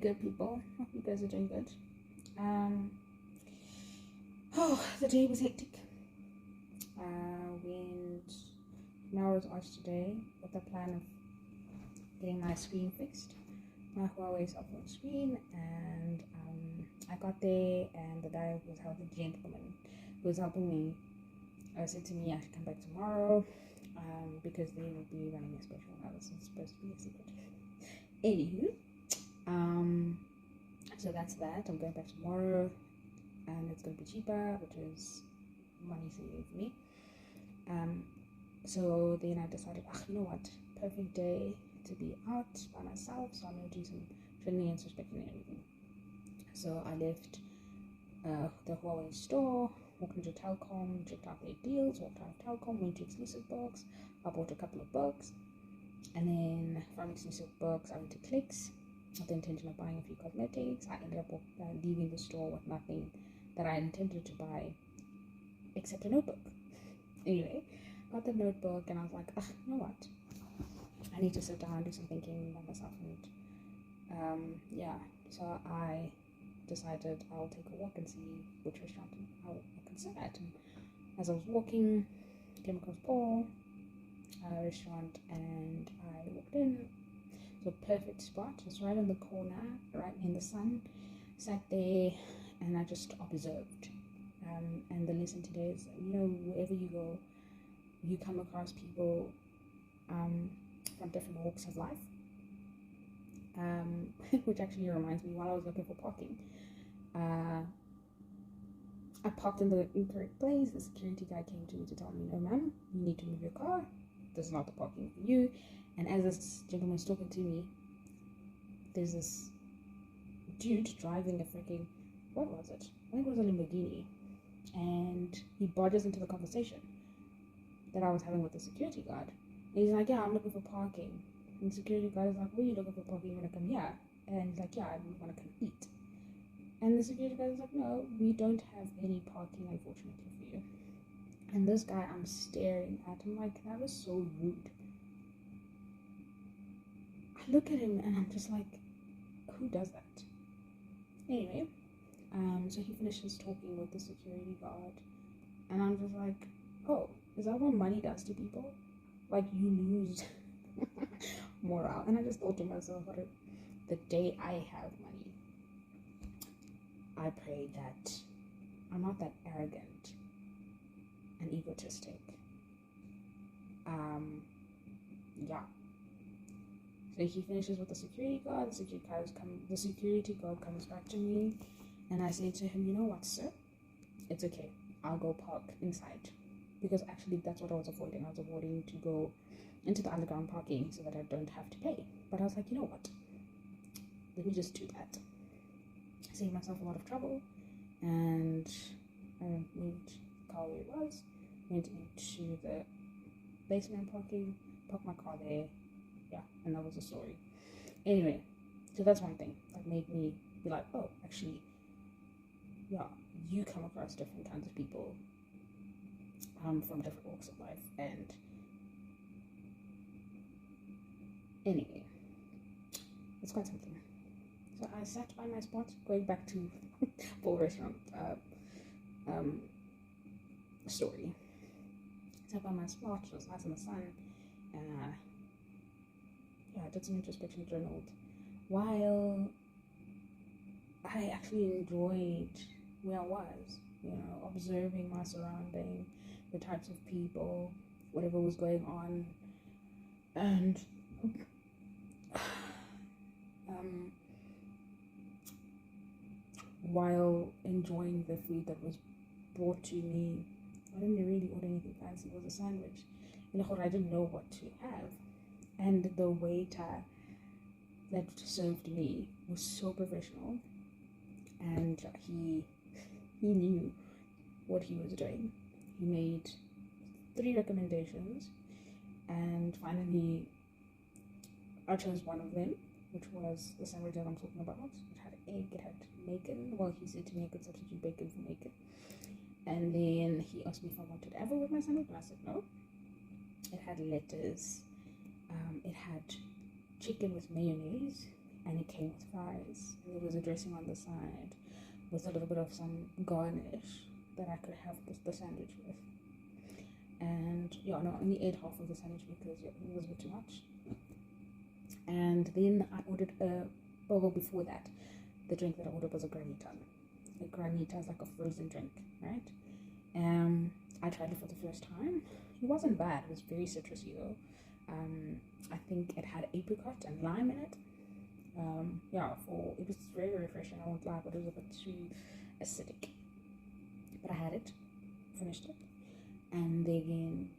good, people. Hope you guys are doing good. The day was hectic. Went Melrose Arch today with the plan of getting my screen fixed, my Huawei cell phone screen, and I got there, and the guy who was helping, the gentleman who was helping me, said to me I should come back tomorrow, because they will be running a special hours. It's supposed to be a secret. Anywho, so that's that. I'm going back tomorrow, and it's going to be cheaper, which is money saving for me. So then I decided, you know what, perfect day to be out by myself, so I'm going to do some training and introspecting and everything. So I left the Huawei store, walked into Telkom, checked out their deals, walked out of Telkom, went to Exclusive Books. I bought a couple of books, and then from Exclusive Books I went to Clicks with the intention of buying a few cosmetics. I ended up leaving the store with nothing that I intended to buy except a notebook. Anyway, got the notebook, and I was like, you know what, I need to sit down and do some thinking by myself, and so I decided I'll take a walk and see which restaurant I can sit at. And as I was walking, came across Paul restaurant, and I walked in. So perfect spot, just right in the corner, right in the sun. Sat there and I just observed. And the lesson today is, wherever you go, you come across people from different walks of life. Which actually reminds me, while I was looking for parking, I parked in the incorrect place. The security guy came to me to tell me, no ma'am, you need to move your car. This is not the parking for you. And as this gentleman was talking to me, there's this dude driving a freaking, what was it? I think it was a Lamborghini. And he barges into the conversation that I was having with the security guard. And he's like, yeah, I'm looking for parking. And the security guard is like, where are you looking for parking? You want to come here? And he's like, yeah, I want to come eat. And the security guard is like, no, we don't have any parking, unfortunately, for you. And this guy, I'm staring at him like, that was so rude. I look at him and I'm just like, who does that? Anyway, so he finishes talking with the security guard, and I'm just like, oh, is that what money does to people? Like, you lose morale. And I just thought to myself, the day I have money, I pray that I'm not that arrogant and egotistic. So he finishes with the security guard. The security guard comes back to me, and I say to him, you know what, sir? It's okay. I'll go park inside. Because actually that's what I was avoiding. I was avoiding to go into the underground parking so that I don't have to pay. But I was like, you know what? Let me just do that. Save myself a lot of trouble. And I moved the car where it was, went into the basement parking, parked my car there. Yeah, and that was the story. Anyway, so that's one thing that made me be like, oh, actually, yeah, you come across different kinds of people from different walks of life. And anyway, it's quite something. So I sat by my spot, going back to full restaurant story. Sat by my spot, it was nice in the sun, and I did some introspection, journaled, while I actually enjoyed where I was, observing my surrounding, the types of people, whatever was going on, and while enjoying the food that was brought to me. I didn't really order anything fancy. It was a sandwich. I didn't know what to have. And the waiter that served me was so professional, and he knew what he was doing. He made 3 recommendations, and finally I chose one of them, which was the sandwich that I'm talking about. It had egg, it had bacon. Well, he said to me I could substitute bacon for bacon. And then he asked me if I wanted ever with my sandwich, and I said no. It had lettuce, it had chicken with mayonnaise, and it came with fries. And there was a dressing on the side with a little bit of some garnish that I could have the sandwich with. And yeah, no, I only ate half of the sandwich because it was a bit too much. And then I ordered before that, the drink that I ordered was a granita. A granita is like a frozen drink, right? I tried it for the first time. It wasn't bad. It was very citrusy though. I think it had apricot and lime in it. It was very refreshing. I won't lie, but it was a bit too acidic. But I had it, finished it, and then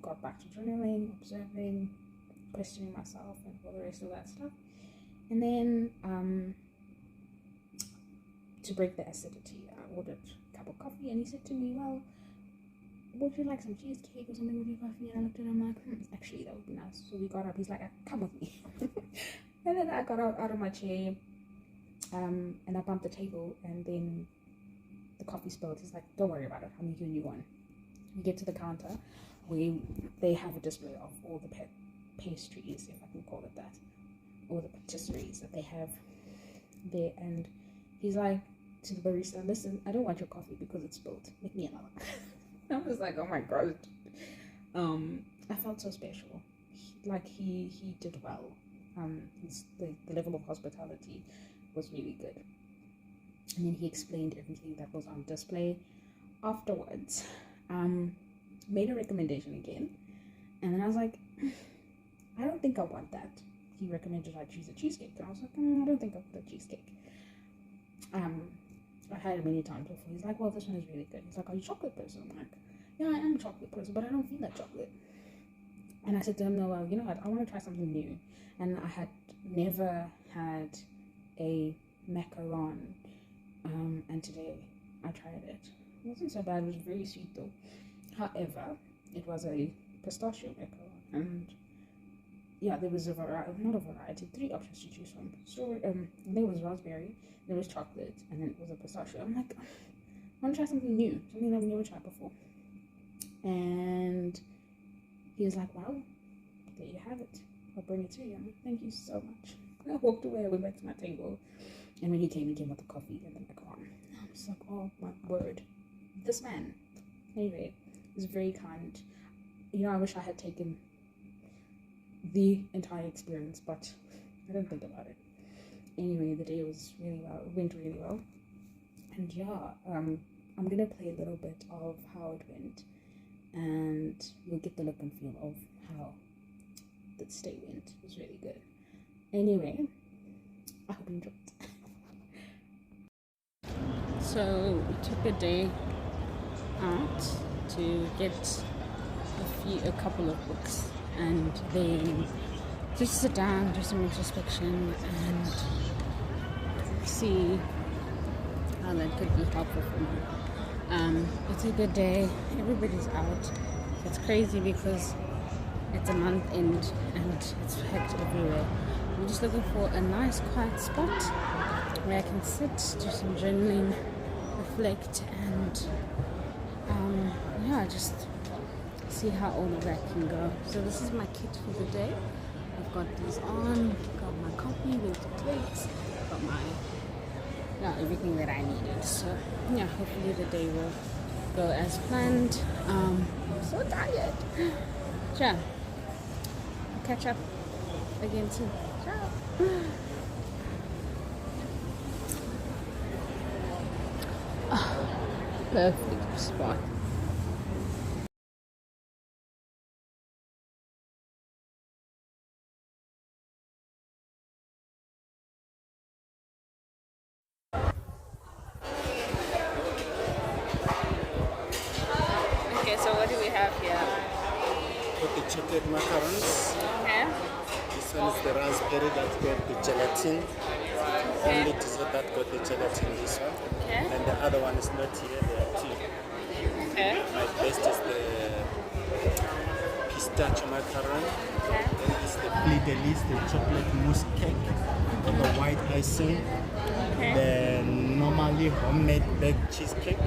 got back to journaling, observing, questioning myself, and all the rest of that stuff. And then to break the acidity, I ordered a cup of coffee, and he said to me, "Well, would you like some cheesecake or something with your coffee?" And I looked at him like, actually, that would be nice. So we got up. He's like, "Come with me." And then I got out of my chair, and I bumped the table, and then the coffee spilled. He's like, "Don't worry about it. I'll make you a new one." We get to the counter where they have a display of all the pastries, if I can call it that, or the patisseries that they have there. And he's like to the barista, "Listen, I don't want your coffee because it's spilled. Make me another." I was like, oh my god. I felt so special. He did well. The level of hospitality was really good. And then he explained everything that was on display. Afterwards, made a recommendation again, and then I was like, I don't think I want that. He recommended I choose a cheesecake, and I was like, I don't think I want a cheesecake. I had it many times before. He's like, "Well, this one is really good." He's like, "Are you a chocolate person?" I'm like, "Yeah, I am a chocolate person, but I don't feel like chocolate." And I said to him, "No, well, you know what? I want to try something new." And I had never had a macaron, and today I tried it. It wasn't so bad. It was very sweet though. However, it was a pistachio macaron, and yeah, there was not a variety, 3 options to choose from. So there was raspberry, there was chocolate, and then it was a pistachio. I'm like, I want to try something new, something I've never tried before. And he was like, "Well, there you have it. I'll bring it to you." I'm like, "Thank you so much." And I walked away. I went back to my table, and when he came with the coffee and the macaron. I was like, oh my word, this man. Anyway, he was very kind. I wish I had taken the entire experience, but I didn't think about it. Anyway, the day went really well. And I'm gonna play a little bit of how it went, and you'll get the look and feel of how the stay went. It was really good. Anyway, I hope you enjoyed. So we took a day out to get a couple of books, and then just sit down, do some introspection, and see how that could be helpful for me. It's a good day. Everybody's out. It's crazy because it's a month end and it's packed everywhere. I'm just looking for a nice quiet spot where I can sit, do some journaling, reflect, and just see how all of that can go. So this is my kit for the day. I've got these on, got my coffee with the plates, got my everything that I needed. So hopefully the day will go as planned. I'm so tired. Ciao. Catch up again soon. Ciao. Perfect spot. Okay, so what do we have here? Got the chocolate macarons. Okay. This one is the raspberry that got the gelatin. Okay. Only dessert that got the gelatin, this one. Okay. And the other one is not here, there are 2. Okay. My best is the pistachio macaron. Okay. Then this is the Fleur de Lis, the chocolate mousse cake with the white icing. Okay. The normally homemade baked cheesecake.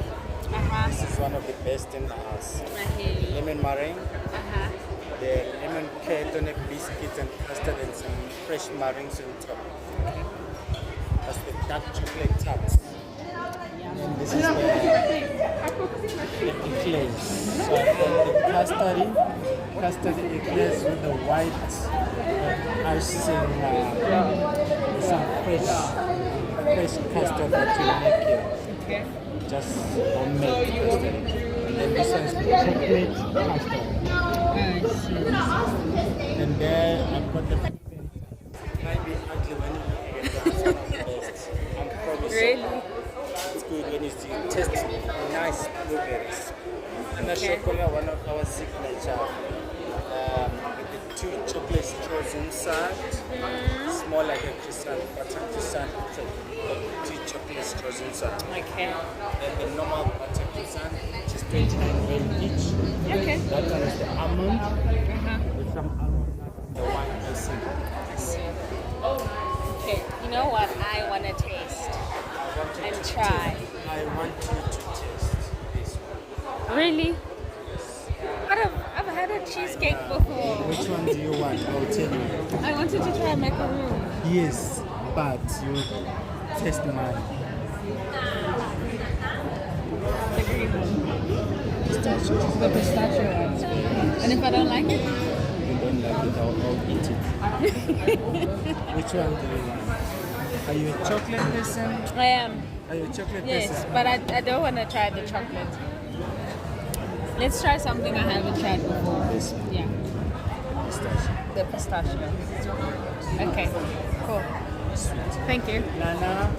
Uh-huh. This is one of the best in the house. I hear you. Lemon meringue, Uh-huh. the lemon cake on a biscuit and custard and some fresh meringues on top. That's the dark chocolate tarts. And this is the eclairs. So I've got the custard eclairs with the white icing, some fresh custard that you make here. Okay. Just homemade custard. And then this one's chocolate custard. I see. And then I've got the might be ugly when you get that. Some of the best. I'm promising. Really? It's good when you see taste nice blueberries. And the Okay. chocolate, one of our signature. With the 2 chocolate straws inside. Small like a croissant, butter croissant. 2 chocolate straws inside. Okay. And the normal butter croissant, which is 29 each. Okay. That one is the almond Uh-huh. with some almond nut and the white icing. I see. Okay. You know what I want to taste? I want you And to try. taste- I want you to taste this one. Really? I've had a cheesecake before. Which one do you want? I'll tell you. I wanted to try macaroon. Yes, but you taste mine. The green one. The pistachio one. And if I don't like it? You don't like it, I'll eat it. Which one do you want? Are you a chocolate person? I am. Are you a chocolate Yes, person? but I don't want to try the chocolate. Let's try something I haven't tried before. This one, Yeah, pistachio. the pistachio. Okay, cool. Sweet. Thank you. Nana,